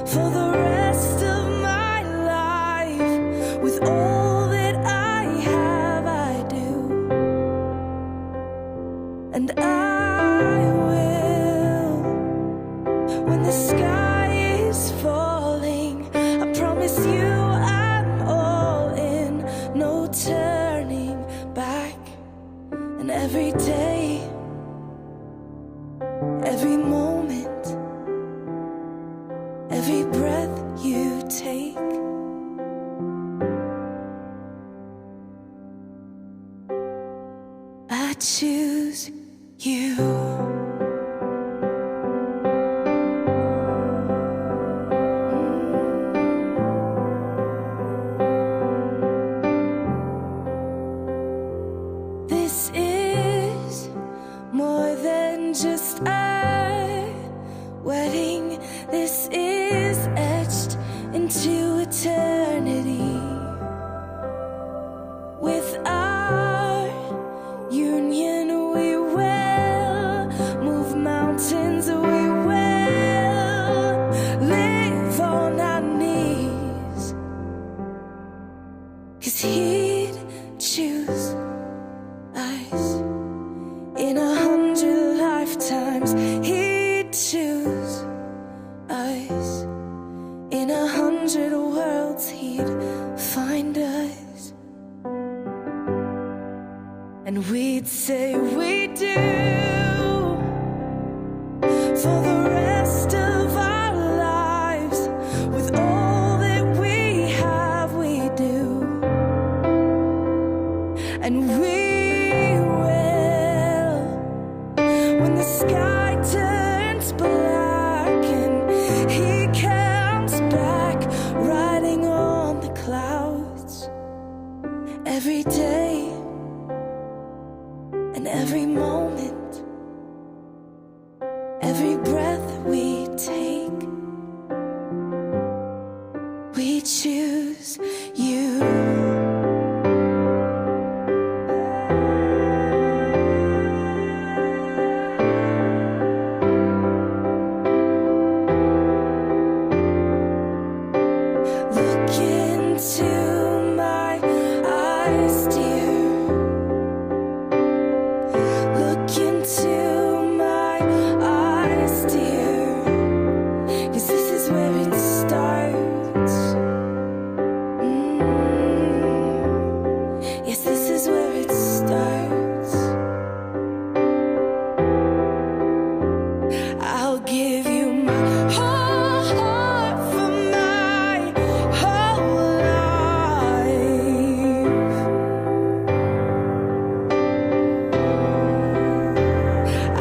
for the rest of my life. With all that I have, I do, and I will. When the sky is falling, I promise you I'm all in, no turning back. And every day, every moment, every breath you take, I choose you. This is more than just a wedding. This is etched into eternity. With our union, we will move mountains. We will live on our knees. 'Cause he'd choose us in 100 lifetimes. He'd choose us in 100 worlds. He'd find us, and we'd say we do for the rest of our lives. With all that we have, we do, and we will. When the sky turns black and he comes back riding on the clouds, every day and every moment, every breath we take, we choose you. Look into my eyes, dear. Look into my eyes, dear. 'Cause this is where it starts. Yes, this is where it starts. I'll give you my whole heart for my whole life.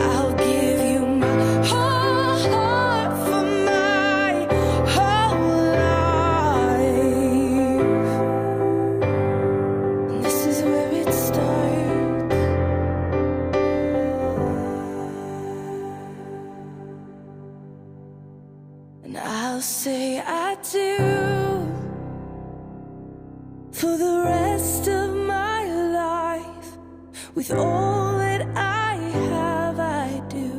I'll give you my whole heart for my whole life. And this is where it starts. And I'll say I do for the rest of my life. With all that I have, I do.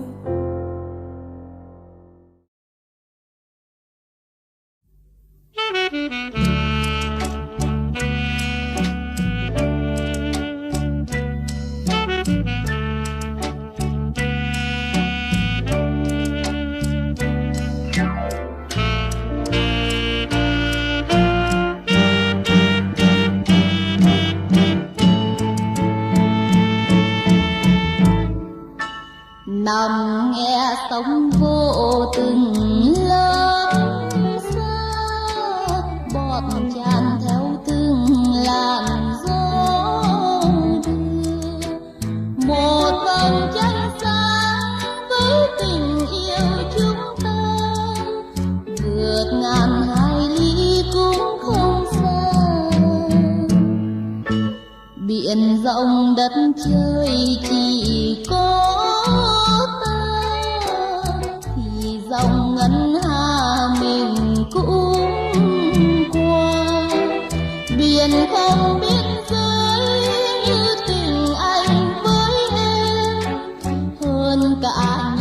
Nằm nghe sóng vô từng lớp xa, bọt tràn theo từng làn gió đưa. Một vầng trăng sáng với tình yêu chúng ta, vượt ngàn hải lý cũng không xa. Biển rộng đất trời chỉ có dòng ngân hà mình cũng qua. Biển không biên giới như tình anh với em, hơn cả